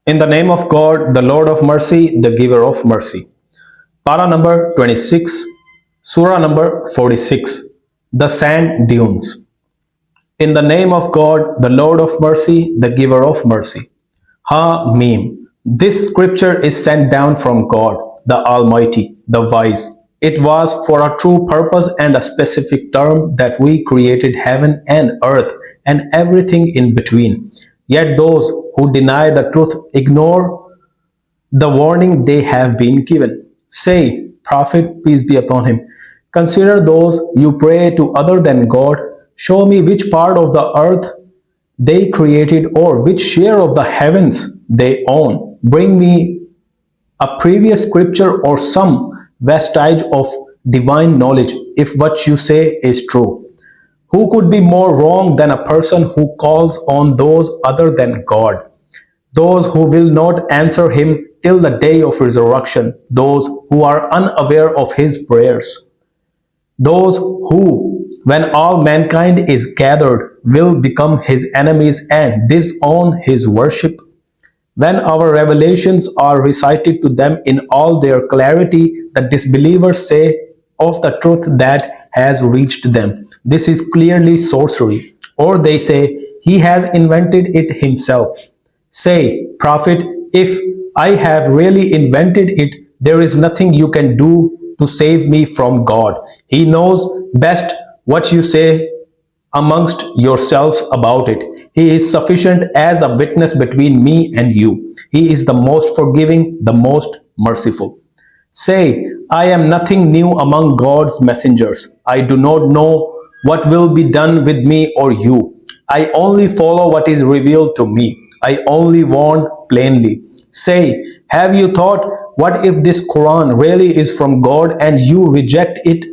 In the name of God, the Lord of mercy, the giver of mercy. Parah number 26, Surah number 46. The sand dunes. In the name of God, the Lord of mercy, the giver of mercy. Ha-Mim. This scripture is sent down from God, the Almighty, the Wise. It was for a true purpose and a specific term that we created heaven and earth and everything in between. Yet those who deny the truth ignore the warning they have been given. Say, Prophet, peace be upon him, consider those you pray to other than God. Show me which part of the earth they created or which share of the heavens they own. Bring me a previous scripture or some vestige of divine knowledge if what you say is true. Who could be more wrong than a person who calls on those other than God? Those who will not answer him till the day of resurrection, those who are unaware of his prayers, those who, when all mankind is gathered, will become his enemies and disown his worship. When our revelations are recited to them in all their clarity, the disbelievers say of the truth that has reached them, "This is clearly sorcery." Or they say, "He has invented it himself." Say, Prophet, if I have really invented it, there is nothing you can do to save me from God. He knows best what you say amongst yourselves about it. He is sufficient as a witness between me and you. He is the most forgiving, the most merciful. Say, I am nothing new among God's messengers. I do not know what will be done with me or you. I only follow what is revealed to me. I only warn plainly. Say, have you thought, what if this Qur'an really is from God and you reject it?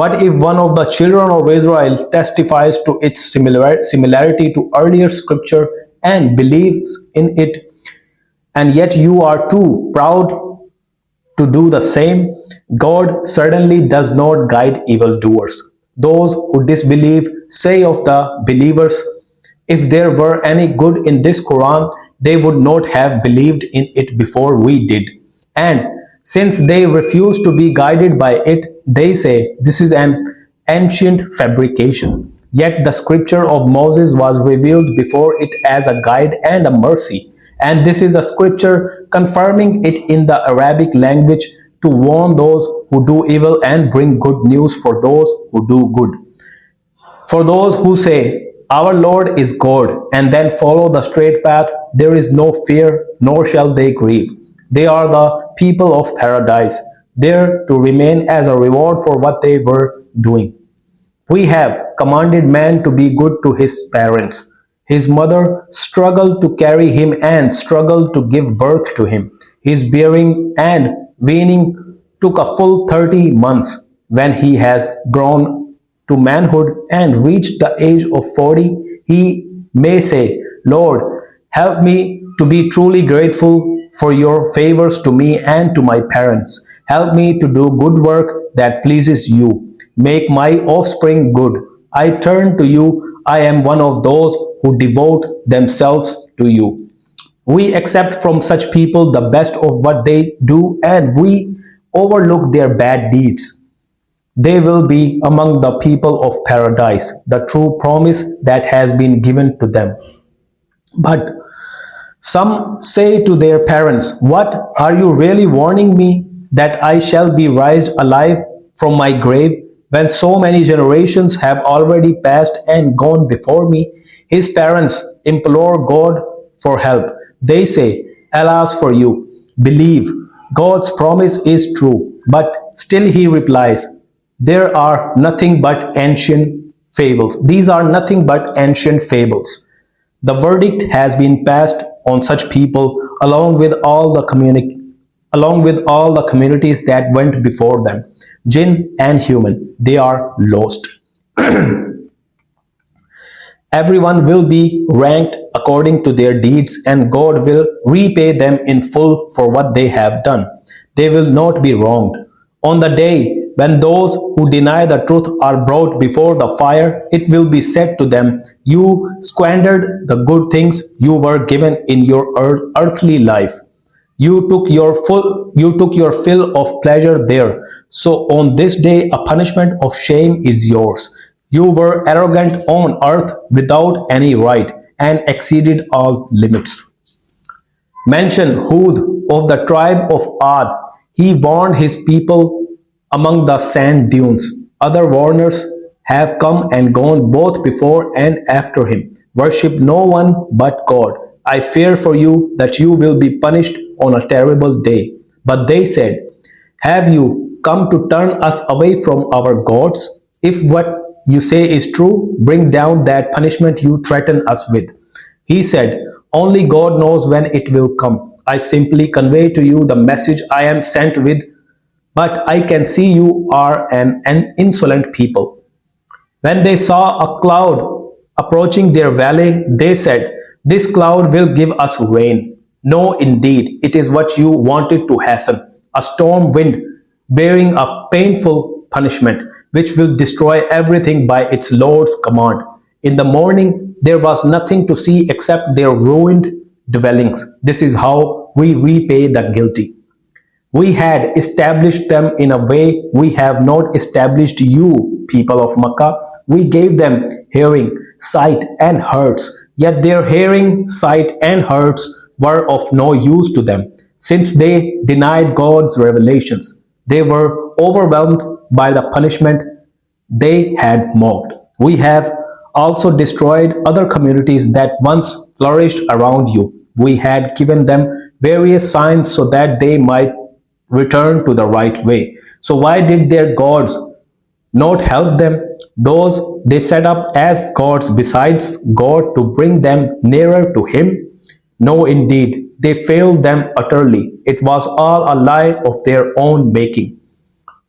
What if one of the children of Israel testifies to its similarity to earlier scripture and believes in it, and yet you are too proud to do the same? God certainly does not guide evildoers. Those who disbelieve say of the believers, if there were any good in this Quran, they would not have believed in it before we did. And since they refuse to be guided by it, they say this is an ancient fabrication. Yet the scripture of Moses was revealed before it as a guide and a mercy. And this is a scripture confirming it in the Arabic language to warn those who do evil and bring good news for those who do good. For those who say, our Lord is God, and then follow the straight path, there is no fear, nor shall they grieve. They are the people of paradise, there to remain as a reward for what they were doing. We have commanded man to be good to his parents. His mother struggled to carry him and struggled to give birth to him. His bearing and weaning took a full 30 months. When he has grown to manhood and reached the age of 40, he may say, Lord, help me to be truly grateful for your favors to me and to my parents. Help me to do good work that pleases you. Make my offspring good. I turn to you. I am one of those who devote themselves to you. We accept from such people the best of what they do, and we overlook their bad deeds. They will be among the people of paradise, the true promise that has been given to them. But some say to their parents, what, are you really warning me that I shall be raised alive from my grave when so many generations have already passed and gone before me? His parents implore God for help. They say, alas for you, believe, God's promise is true. But still he replies, there are nothing but ancient fables. These are nothing but ancient fables. The verdict has been passed on such people along with all the communities that went before them, jinn and human. They are lost. Everyone will be ranked according to their deeds, and God will repay them in full for what they have done. They will not be wronged. On the day When those who deny the truth are brought before the fire, it will be said to them, you squandered the good things you were given in your earthly life. You took your fill of pleasure there. So on this day a punishment of shame is yours. You were arrogant on earth without any right and exceeded all limits. Mention Hud of the tribe of Ad. He warned his people among the sand dunes. Other warners have come and gone both before and after him. Worship no one but God. I fear for you that you will be punished on a terrible day. But they said, have you come to turn us away from our gods? If what you say is true, bring down that punishment you threaten us with. He said, only God knows when it will come. I simply convey to you the message I am sent with, but I can see you are an insolent people. When they saw a cloud approaching their valley, they said, this cloud will give us rain. No, indeed, it is what you wanted to hasten, a storm wind bearing a painful punishment, which will destroy everything by its Lord's command. In the morning, there was nothing to see except their ruined dwellings. This is how we repay the guilty. We had established them in a way we have not established you, people of Makkah. We gave them hearing, sight, and hearts. Yet their hearing, sight, and hearts were of no use to them, since they denied God's revelations. They were overwhelmed by the punishment they had mocked. We have also destroyed other communities that once flourished around you. We had given them various signs so that they might return to the right way. So why did their gods not help them? Those they set up as gods besides God to bring them nearer to Him? No, indeed, they failed them utterly. It was all a lie of their own making.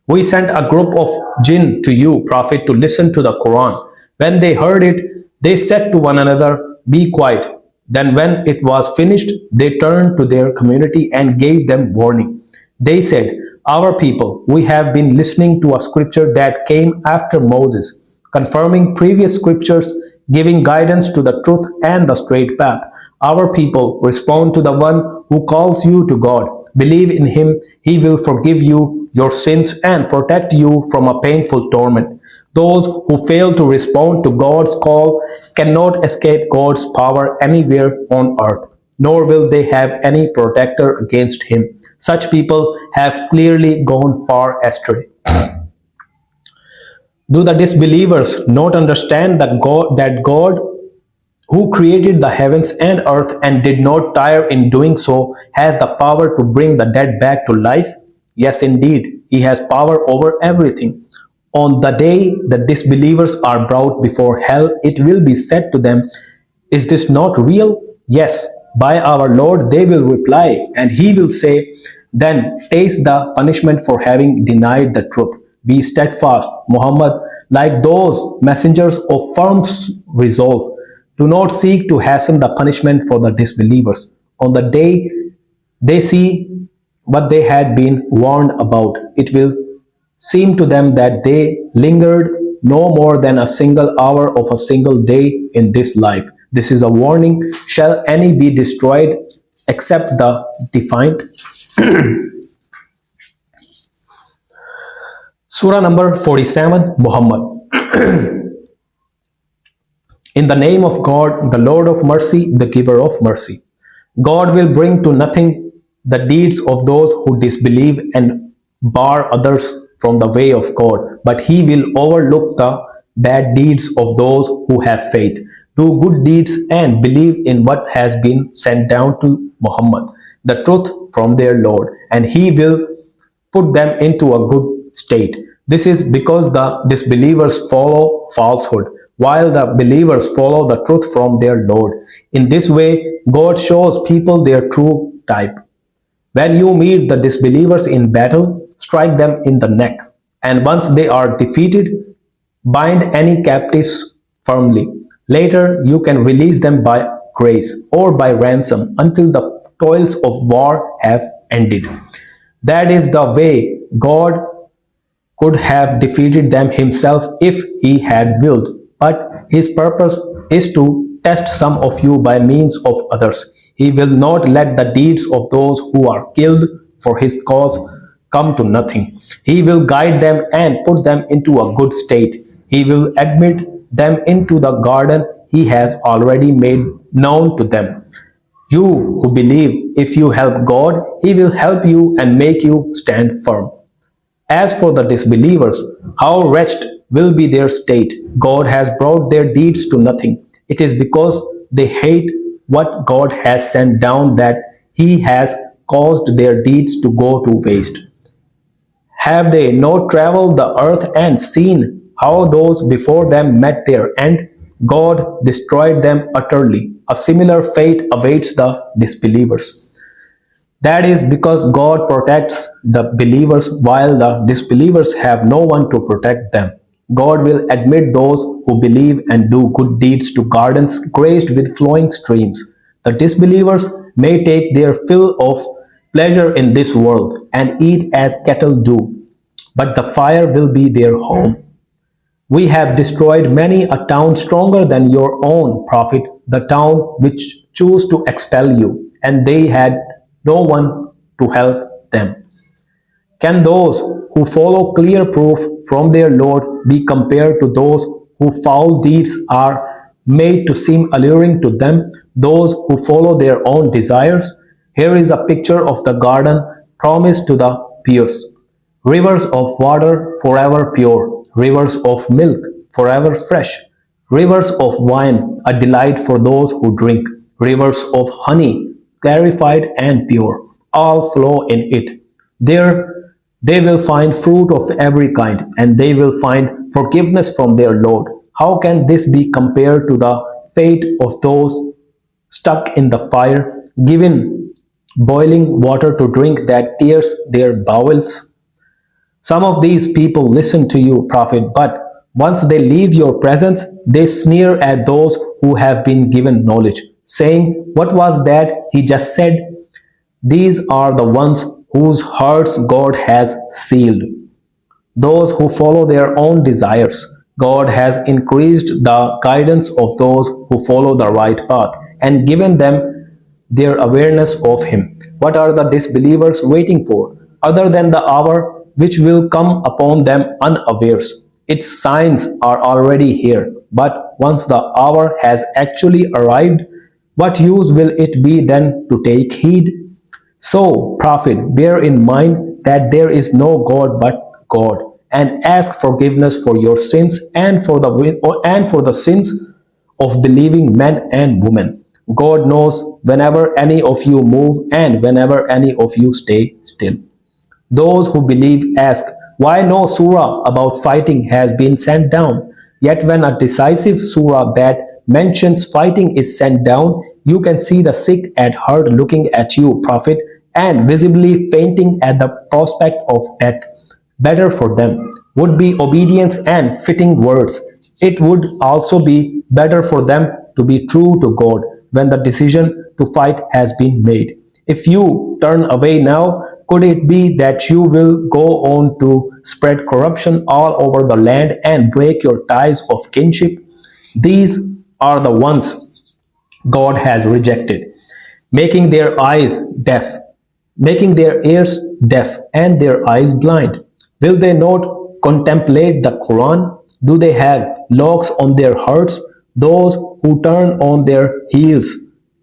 We sent a group of jinn to you, Prophet, to listen to the Qur'an. When they heard it, they said to one another, be quiet. Then when it was finished, they turned to their community and gave them warning. They said, our people, we have been listening to a scripture that came after Moses, confirming previous scriptures, giving guidance to the truth and the straight path. Our people, respond to the one who calls you to God. Believe in him, he will forgive you your sins and protect you from a painful torment. Those who fail to respond to God's call cannot escape God's power anywhere on earth, nor will they have any protector against him. Such people have clearly gone far astray. Do the disbelievers not understand that God who created the heavens and earth and did not tire in doing so, has the power to bring the dead back to life? Yes, indeed, he has power over everything. On the day the disbelievers are brought before hell, it will be said to them, is this not real? Yes, by our Lord, they will reply, and he will say, then taste the punishment for having denied the truth. Be steadfast, Muhammad, like those messengers of firm resolve. Do not seek to hasten the punishment for the disbelievers. On the day they see what they had been warned about, it will seem to them that they lingered no more than a single hour of a single day in this life. This is a warning. Shall any be destroyed except the defiant? Surah number 47, Muhammad. In the name of God, the Lord of mercy, the giver of mercy. God will bring to nothing the deeds of those who disbelieve and bar others from the way of God, but he will overlook the bad deeds of those who have faith, do good deeds, and believe in what has been sent down to Muhammad, the truth from their Lord, and he will put them into a good state. This is because the disbelievers follow falsehood, while the believers follow the truth from their Lord. In this way, God shows people their true type. When you meet the disbelievers in battle, strike them in the neck, and once they are defeated, bind any captives firmly. Later, you can release them by grace or by ransom until the toils of war have ended. That is the way God could have defeated them himself if he had willed, but his purpose is to test some of you by means of others. He will not let the deeds of those who are killed for his cause come to nothing. He will guide them and put them into a good state. He will admit them into the garden he has already made known to them. You who believe, if you help God, he will help you and make you stand firm. As for the disbelievers, how wretched will be their state. God has brought their deeds to nothing. It is because they hate what God has sent down that he has caused their deeds to go to waste. Have they not traveled the earth and seen how those before them met their end? God destroyed them utterly. A similar fate awaits the disbelievers. That is because God protects the believers while the disbelievers have no one to protect them. God will admit those who believe and do good deeds to gardens graced with flowing streams. The disbelievers may take their fill of pleasure in this world and eat as cattle do, but the fire will be their home. We have destroyed many a town stronger than your own, prophet, the town which chose to expel you, and they had no one to help them. Can those who follow clear proof from their Lord be compared to those whose foul deeds are made to seem alluring to them, those who follow their own desires? Here is a picture of the garden promised to the pious. Rivers of water forever pure, rivers of milk forever fresh, rivers of wine a delight for those who drink, rivers of honey clarified and pure, all flow in it. There they will find fruit of every kind, and they will find forgiveness from their Lord. How can this be compared to the fate of those stuck in the fire, given boiling water to drink that tears their bowels? Some of these people listen to you, prophet, but once they leave your presence, they sneer at those who have been given knowledge, saying, "What was that he just said?" These are the ones whose hearts God has sealed, those who follow their own desires. God has increased the guidance of those who follow the right path and given them their awareness of Him. What are the disbelievers waiting for, other than the hour which will come upon them unawares? Its signs are already here, but once the hour has actually arrived, what use will it be then to take heed? So, prophet, bear in mind that there is no God but God, and ask forgiveness for your sins and for the sins of believing men and women. God knows whenever any of you move and whenever any of you stay still. Those who believe ask, why no surah about fighting has been sent down? Yet when a decisive surah that mentions fighting is sent down, you can see the sick at heart looking at you, prophet, and visibly fainting at the prospect of death. Better for them would be obedience and fitting words. It would also be better for them to be true to God when the decision to fight has been made. If you turn away now, could it be that you will go on to spread corruption all over the land and break your ties of kinship? These are the ones God has rejected, making their eyes deaf, making their ears deaf and their eyes blind. Will they not contemplate the Qur'an? Do they have locks on their hearts? Those who turn on their heels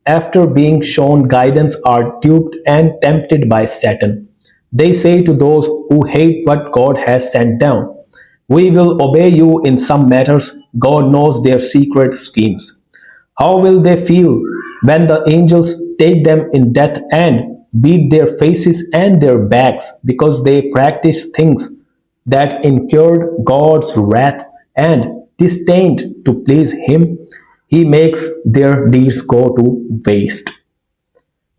after being shown guidance are duped and tempted by Satan. They say to those who hate what God has sent down, "We will obey you in some matters." God knows their secret schemes. How will they feel when the angels take them in death and beat their faces and their backs because they practice things that incurred God's wrath and disdained to please Him? He makes their deeds go to waste.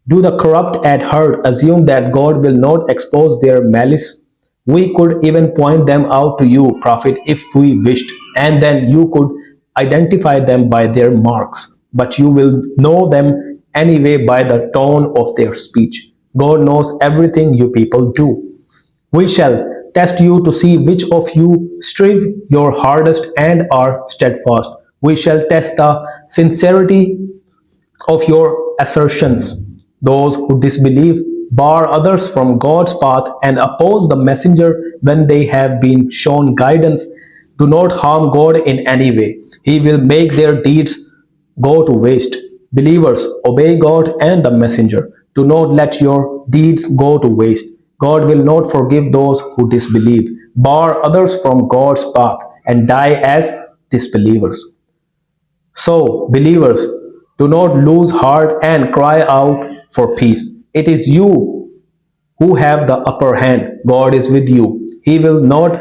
Do the corrupt at heart assume that God will not expose their malice? We could even point them out to you, prophet, if we wished, and then you could identify them by their marks. But you will know them anyway by the tone of their speech. God knows everything you people do. We shall test you to see which of you strive your hardest and are steadfast. We shall test the sincerity of your assertions. Those who disbelieve, bar others from God's path, and oppose the messenger when they have been shown guidance, do not harm God in any way. He will make their deeds go to waste. Believers, obey God and the messenger. Do not let your deeds go to waste. God will not forgive those who disbelieve, bar others from God's path, and die as disbelievers. So, believers, do not lose heart and cry out for peace. It is you who have the upper hand. God is with you. He will not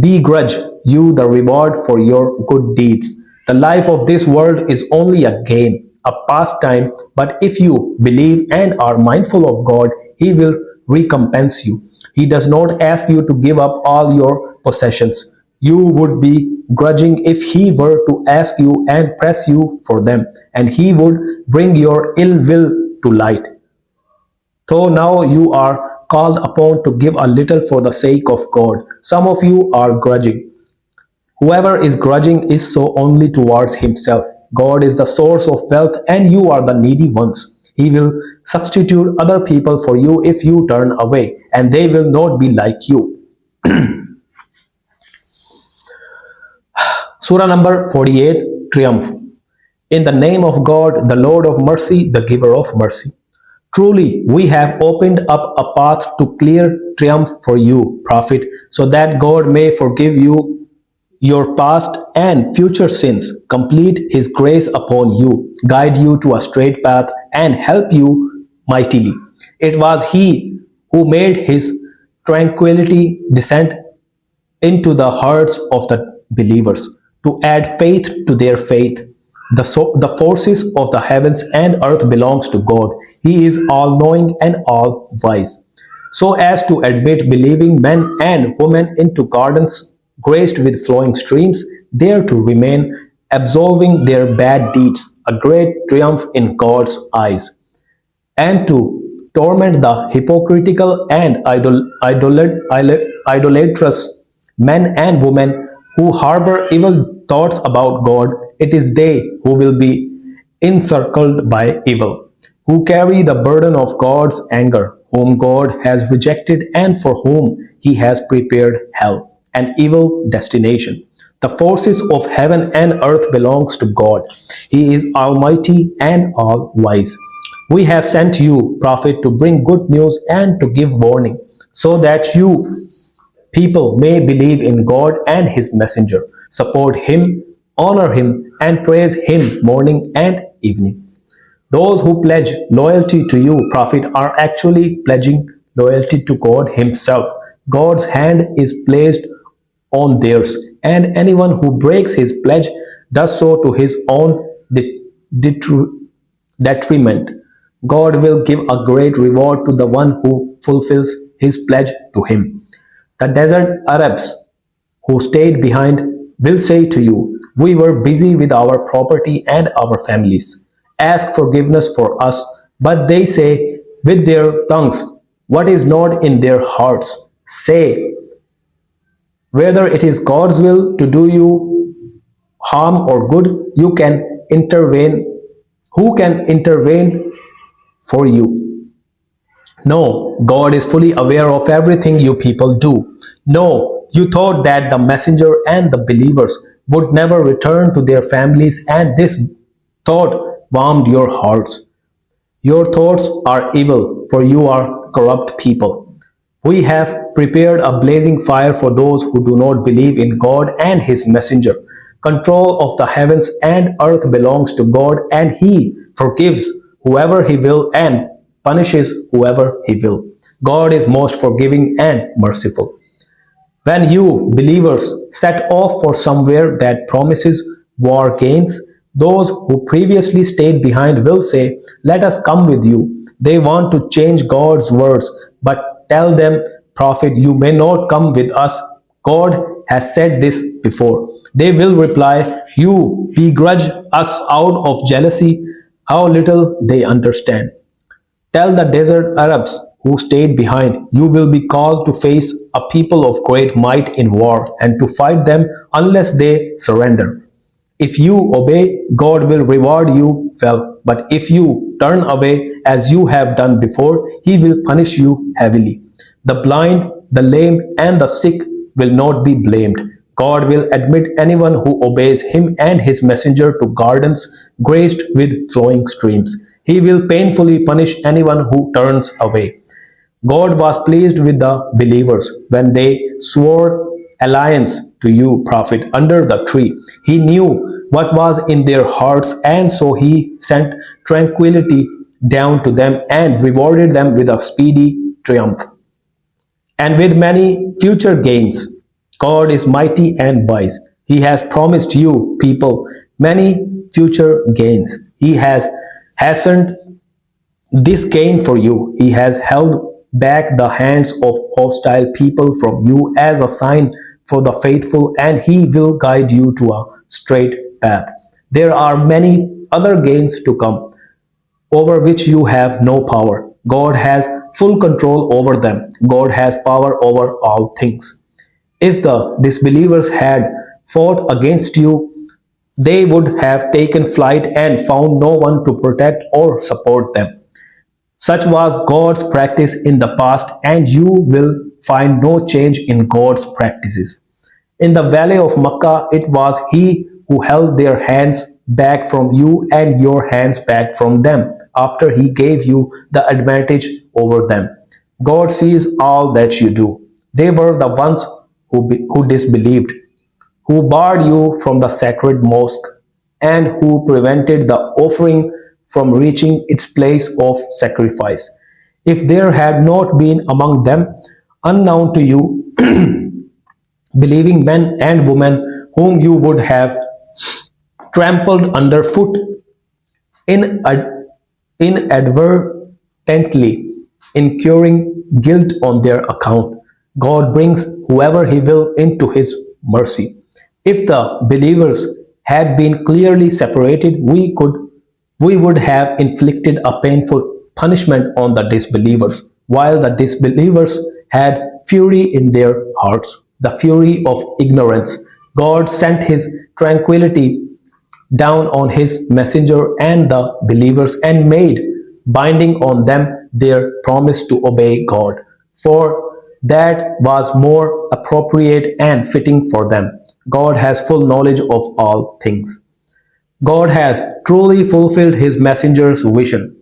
begrudge you the reward for your good deeds. The life of this world is only a game, a pastime, but if you believe and are mindful of God, He will recompense you. He does not ask you to give up all your possessions. You would be grudging if He were to ask you and press you for them, and He would bring your ill will to light. So now you are called upon to give a little for the sake of God. Some of you are grudging. Whoever is grudging is so only towards himself. God is the source of wealth and you are the needy ones. He will substitute other people for you if you turn away, and they will not be like you. Surah number 48, Triumph. In the name of God, the Lord of mercy, the giver of mercy. Truly, we have opened up a path to clear triumph for you, Prophet, so that God may forgive you your past and future sins, complete His grace upon you, guide you to a straight path, and help you mightily. It was He who made His tranquility descend into the hearts of the believers to add faith to their faith. The forces of the heavens and earth belongs to God. He is all-knowing and all-wise. So as to admit believing men and women into gardens graced with flowing streams, there to remain absolving their bad deeds, a great triumph in God's eyes, and to torment the hypocritical and idolatrous men and women who harbor evil thoughts about God. It is they who will be encircled by evil, who carry the burden of God's anger, whom God has rejected and for whom He has prepared hell, an evil destination. The forces of heaven and earth belongs to God. He is almighty and all-wise. We have sent you, Prophet, to bring good news and to give warning, so that you, people, may believe in God and His messenger, support Him, honor Him, and praise Him morning and evening. Those who pledge loyalty to you, Prophet, are actually pledging loyalty to God Himself. God's hand is placed on theirs, and anyone who breaks his pledge does so to his own detriment. God will give a great reward to the one who fulfills his pledge to Him. The desert Arabs who stayed behind will say to you, "We were busy with our property and our families. Ask forgiveness for us." But they say with their tongues what is not in their hearts. Say, whether it is God's will to do you harm or good, you can intervene. Who can intervene for you? No, God is fully aware of everything you people do. No, you thought that the messenger and the believers would never return to their families, and this thought warmed your hearts. Your thoughts are evil, for you are corrupt people. We have prepared a blazing fire for those who do not believe in God and His messenger. Control of the heavens and earth belongs to God, and He forgives whoever He will and punishes whoever He will. God is most forgiving and merciful. When you, believers, set off for somewhere that promises war gains, those who previously stayed behind will say, "Let us come with you." They want to change God's words, but tell them, "Prophet, you may not come with us. God has said this before." They will reply, "You begrudge us out of jealousy." How little they understand. Tell the desert Arabs who stayed behind. You will be called to face a people of great might in war and to fight them unless they surrender. If you obey, God will reward you well. But if you turn away as you have done before, He will punish you heavily. The blind, the lame, and the sick will not be blamed. God will admit anyone who obeys Him and His messenger to gardens graced with flowing streams. He will painfully punish anyone who turns away. God was pleased with the believers when they swore alliance to you, prophet, under the tree. He knew what was in their hearts, and so He sent tranquility down to them and rewarded them with a speedy triumph and with many future gains. God is mighty and wise. He has promised you, people, many future gains. He has hastened this gain for you. He has held back the hands of hostile people from you as a sign for the faithful, and He will guide you to a straight path. There are many other gains to come over which you have no power. God has full control over them. God has power over all things. If the disbelievers had fought against you, they would have taken flight and found no one to protect or support them. Such was God's practice in the past, and you will find no change in God's practices. In the valley of Makkah, it was He who held their hands back from you and your hands back from them after He gave you the advantage over them. God sees all that you do. They were the ones who disbelieved, who barred you from the sacred mosque, and who prevented the offering from reaching its place of sacrifice. If there had not been among them, unknown to you, believing men and women whom you would have trampled underfoot inadvertently, incurring guilt on their account, God brings whoever He will into His mercy. If the believers had been clearly separated, we would have inflicted a painful punishment on the disbelievers, while the disbelievers had fury in their hearts, the fury of ignorance. God sent His tranquility down on His messenger and the believers and made binding on them their promise to obey God, for that was more appropriate and fitting for them. God has full knowledge of all things. God has truly fulfilled His messenger's vision.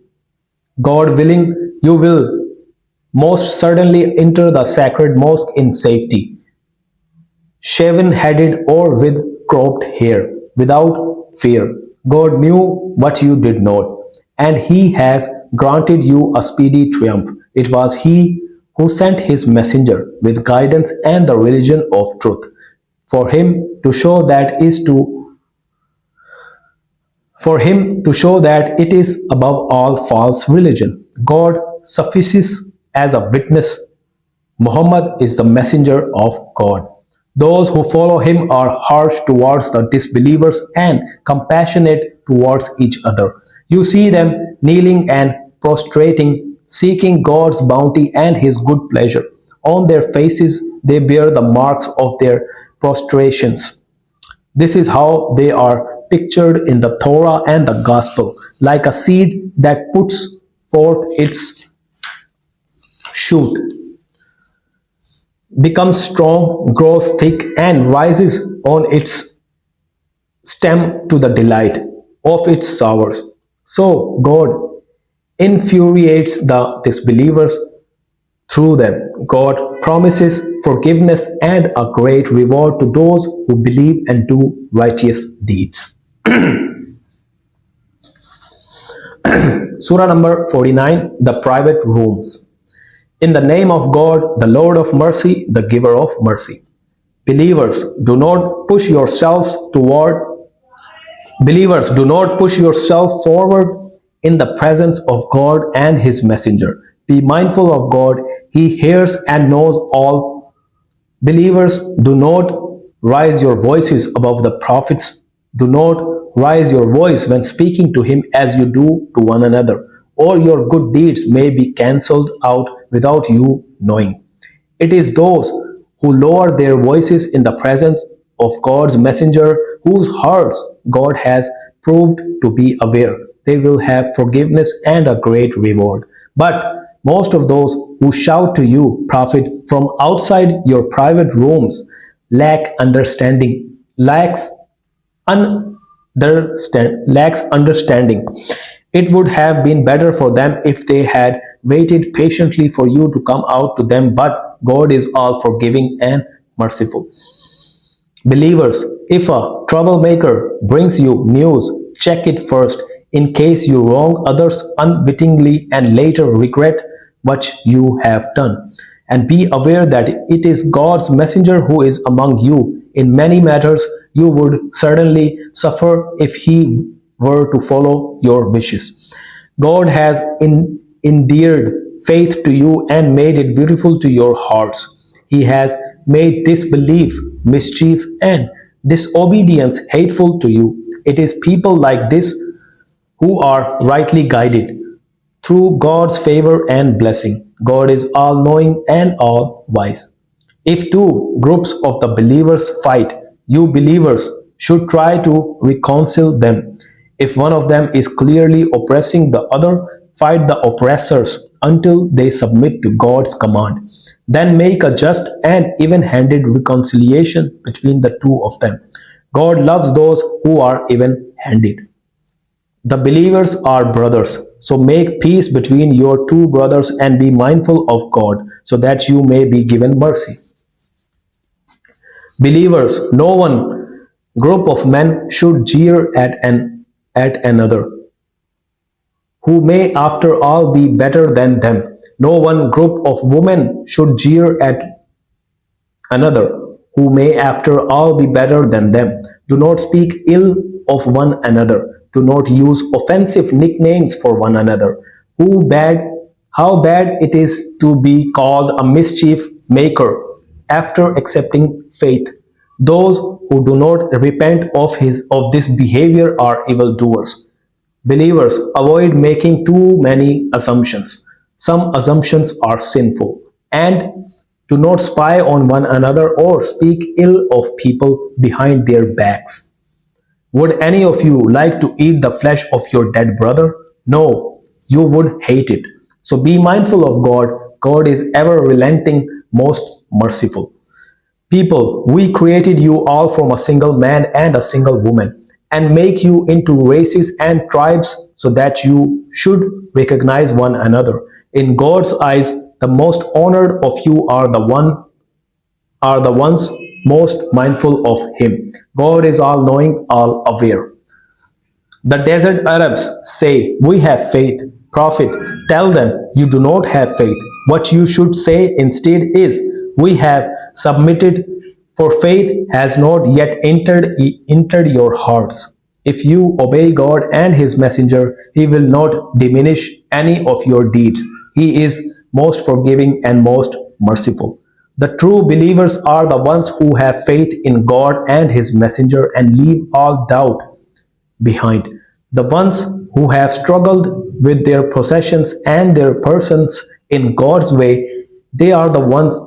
God willing, you will most certainly enter the sacred mosque in safety, shaven-headed or with cropped hair, without fear. God knew what you did not, and He has granted you a speedy triumph. It was He who sent His messenger with guidance and the religion of truth, for him to show that it is above all false religion. God suffices as a witness. Muhammad is the messenger of God. Those who follow him are harsh towards the disbelievers and compassionate towards each other. You see them kneeling and prostrating, seeking God's bounty and His good pleasure. On their faces they bear the marks of their prostrations. This is how they are pictured in the Torah and the Gospel, like a seed that puts forth its shoot, becomes strong, grows thick, and rises on its stem to the delight of its sowers. So God infuriates the disbelievers through them. God promises forgiveness and a great reward to those who believe and do righteous deeds. Surah number 49, the private rooms. In the name of God, the Lord of mercy, the giver of mercy. Believers, do not push yourselves forward in the presence of God and His messenger. Be mindful of God. He hears and knows all. Believers, do not raise your voices above the prophets. Do not raise your voice when speaking to him as you do to one another, or your good deeds may be cancelled out without you knowing. It is those who lower their voices in the presence of God's messenger, whose hearts God has proved to be aware. They will have forgiveness and a great reward. But most of those who shout to you, Prophet, from outside your private rooms lack understanding, lacks understanding. It would have been better for them if they had waited patiently for you to come out to them, but God is all forgiving and merciful. Believers, if a troublemaker brings you news, check it first in case you wrong others unwittingly and later regret what you have done. And be aware that it is God's messenger who is among you. In many matters, you would certainly suffer if he were to follow your wishes. God has endeared faith to you and made it beautiful to your hearts. He has made disbelief, mischief, and disobedience hateful to you. It is people like this who are rightly guided through God's favor and blessing. God is all knowing and all wise. If two groups of the believers fight, you believers should try to reconcile them. If one of them is clearly oppressing the other, fight the oppressors until they submit to God's command. Then make a just and even handed reconciliation between the two of them. God loves those who are even handed. The believers are brothers, so make peace between your two brothers and be mindful of God, so that you may be given mercy. Believers, no one group of men should jeer at another, who may after all be better than them. No one group of women should jeer at another, who may after all be better than them. Do not speak ill of one another. Do not use offensive nicknames for one another. How bad it is to be called a mischief maker after accepting faith. Those who do not repent of this behavior are evildoers. Believers, avoid making too many assumptions. Some assumptions are sinful. And do not spy on one another or speak ill of people behind their backs. Would any of you like to eat the flesh of your dead brother? No, you would hate it. So be mindful of God. God is ever relenting, most merciful. People, we created you all from a single man and a single woman, and make you into races and tribes so that you should recognize one another. In God's eyes, the most honored of you are the ones most mindful of him. God is all knowing, all aware. The desert Arabs say, "We have faith." Prophet, tell them you do not have faith. What you should say instead is, "We have submitted, for faith has not yet entered your hearts." If you obey God and his messenger, he will not diminish any of your deeds. He is most forgiving and most merciful. The true believers are the ones who have faith in God and his messenger and leave all doubt behind. The ones who have struggled with their possessions and their persons in God's way, they are the ones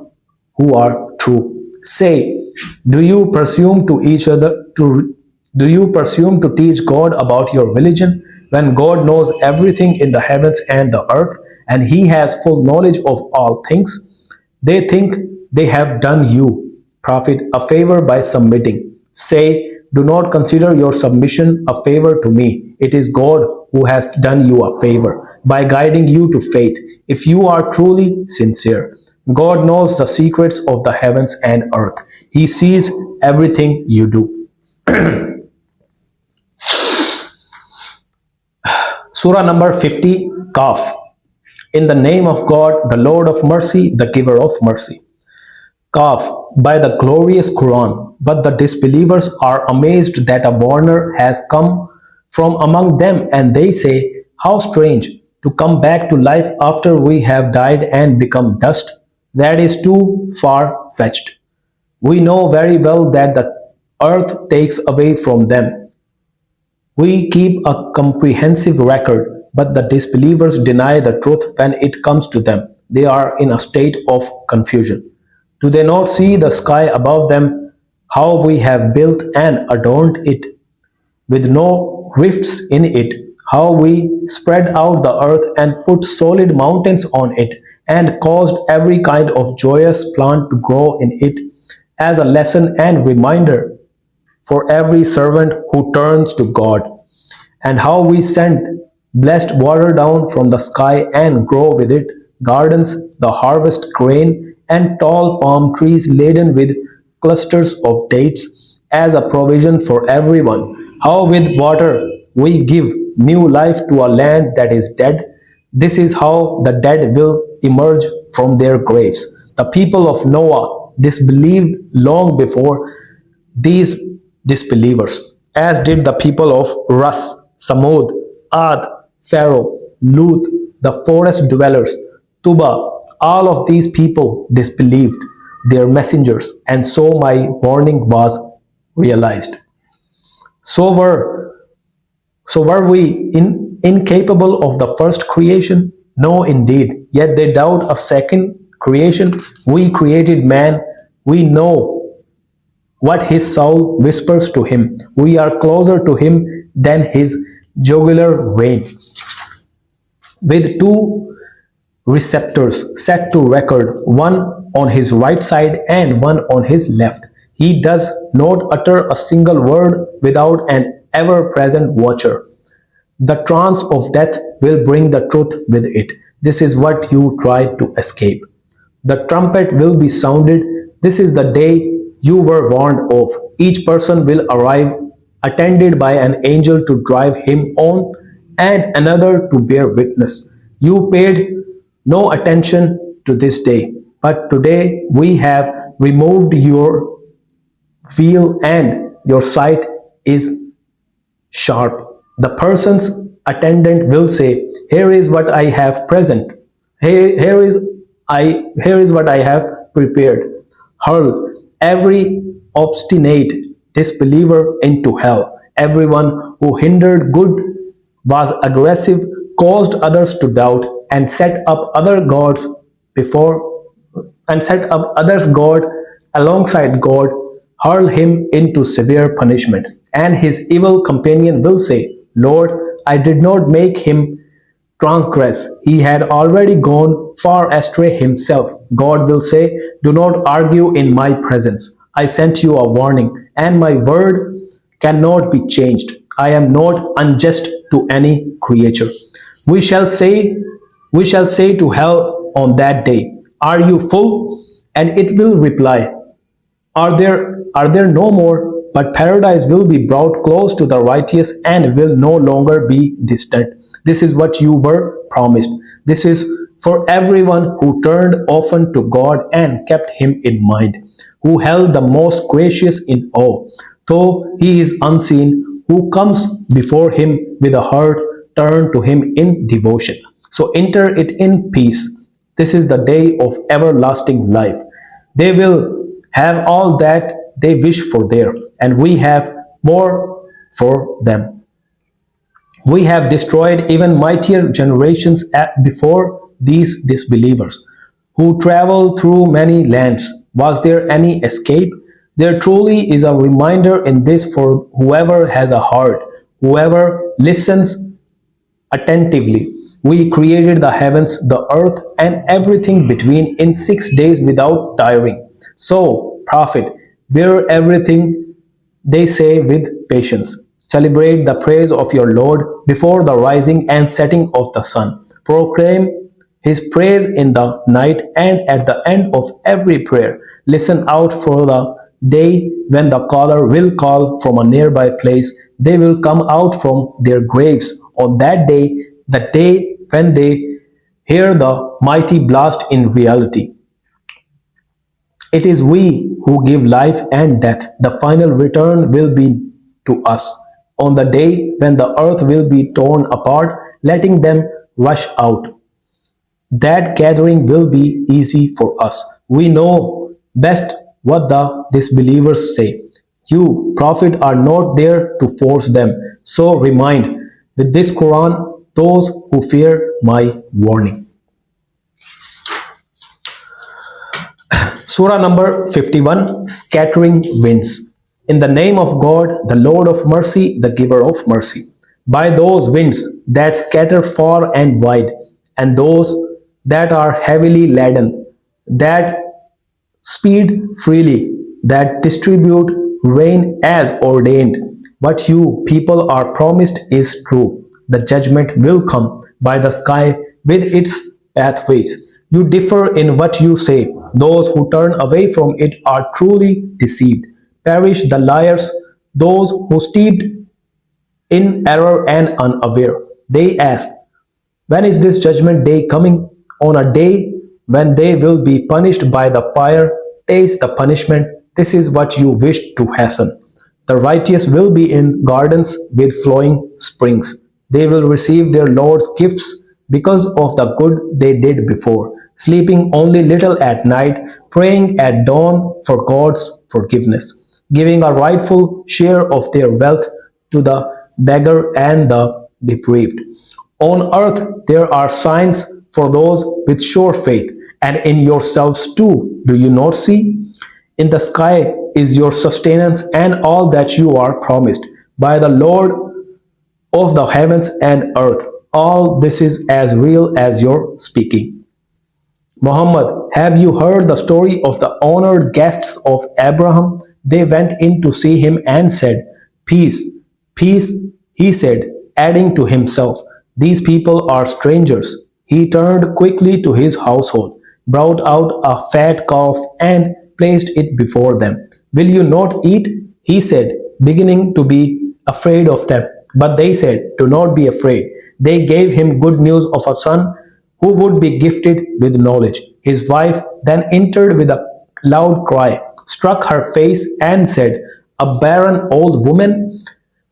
who are true. Say, do you presume to each other to do you presume to teach God about your religion when God knows everything in the heavens and the earth, and he has full knowledge of all things? They think they have done you, Prophet, a favor by submitting. Say, do not consider your submission a favor to me. It is God who has done you a favor by guiding you to faith, if you are truly sincere. God knows the secrets of the heavens and earth. He sees everything you do. Surah number 50, Kaf. In the name of God, the Lord of mercy, the giver of mercy. Kaf, by the glorious Qur'an. But the disbelievers are amazed that a warner has come from among them, and they say, how strange, to come back to life after we have died and become dust. That is too far-fetched. We know very well that the earth takes away from them. We keep a comprehensive record, but the disbelievers deny the truth when it comes to them. they are in a state of confusion. Do they not see the sky above them, how we have built and adorned it with no rifts in it, how we spread out the earth and put solid mountains on it, and caused every kind of joyous plant to grow in it, as a lesson and reminder for every servant who turns to God, and how we send blessed water down from the sky and grow with it gardens, the harvest grain, and tall palm trees laden with clusters of dates as a provision for everyone. How with water we give new life to a land that is dead. This is how the dead will emerge from their graves. The people of Noah disbelieved long before these disbelievers, as did the people of Rus, Samud, Ad, Pharaoh, Lut, the forest dwellers, Tuba. All of these people disbelieved their messengers, and so my warning was realized. So were we incapable of the first creation? No, indeed. Yet they doubt a second creation. We created man. We know what his soul whispers to him. We are closer to him than his jugular vein. With two receptors set to record, one on his right side and one on his left. He does not utter a single word without an ever present watcher. The trance of death will bring the truth with it. This is what you tried to escape. The trumpet will be sounded. This is the day you were warned of. Each person will arrive attended by an angel to drive him on and another to bear witness. You paid no attention to this day, but today we have removed your veil and your sight is sharp. The person's attendant will say, "Here is what I have present. Here is what I have prepared." Hurl every obstinate disbeliever into hell. Everyone who hindered good, was aggressive, caused others to doubt, and set up other gods before and set up others God alongside God, hurl him into severe punishment. And his evil companion will say, "Lord, I did not make him transgress. He had already gone far astray himself." God will say, "Do not argue in my presence. I sent you a warning, and my word cannot be changed. I am not unjust to any creature." We shall say, we shall say to hell on that day, "Are you full?" And it will reply, are there no more? But paradise will be brought close to the righteous and will no longer be distant. This is what you were promised. This is for everyone who turned often to God and kept him in mind, who held the most gracious in awe, though he is unseen, who comes before him with a heart turned to him in devotion. So enter it in peace. This is the day of everlasting life. They will have all that they wish for there, and we have more for them. We have destroyed even mightier generations before these disbelievers, who traveled through many lands. Was there any escape? There truly is a reminder in this for whoever has a heart, whoever listens attentively. We created the heavens, the earth, and everything between in 6 days without tiring. So, prophet, bear everything they say with patience. Celebrate the praise of your Lord before the rising and setting of the sun. Proclaim his praise in the night and at the end of every prayer. Listen out for the day when the caller will call from a nearby place. They will come out from their graves on that day, the day when they hear the mighty blast in reality. It is we who give life and death. The final return will be to us on the day when the earth will be torn apart, letting them rush out. That gathering will be easy for us. We know best what the disbelievers say. You, prophet, are not there to force them. So remind with this Quran those who fear my warning. Surah number 51, Scattering Winds. In the name of God, the Lord of mercy, the giver of mercy. By those winds that scatter far and wide, and those that are heavily laden, that speed freely, that distribute rain as ordained. What you people are promised is true. The judgment will come by the sky with its pathways. You differ in what you say. Those who turn away from it are truly deceived. Perish the liars, those who steeped in error and unaware. They ask, when is this judgment day coming? On a day when they will be punished by the fire, taste the punishment. This is what you wish to hasten. The righteous will be in gardens with flowing springs. They will receive their Lord's gifts because of the good they did before, sleeping only little at night, praying at dawn for God's forgiveness, giving a rightful share of their wealth to the beggar and the depraved. On earth there are signs for those with sure faith, and in yourselves too, do you not see? In the sky is your sustenance and all that you are promised by the Lord of the heavens and earth. All this is as real as your speaking. Muhammad, have you heard the story of the honored guests of Abraham? They went in to see him and said, peace, peace, he said, adding to himself, these people are strangers. He turned quickly to his household, brought out a fat calf, and placed it before them. Will you not eat? He said, beginning to be afraid of them. But they said, do not be afraid. They gave him good news of a son who would be gifted with knowledge. His wife then entered with a loud cry, struck her face, and said, a barren old woman?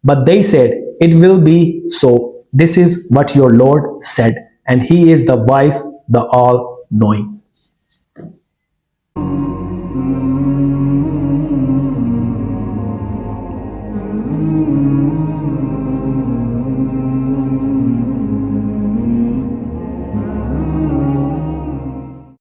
But they said, it will be so. This is what your Lord said, and He is the wise, the all knowing.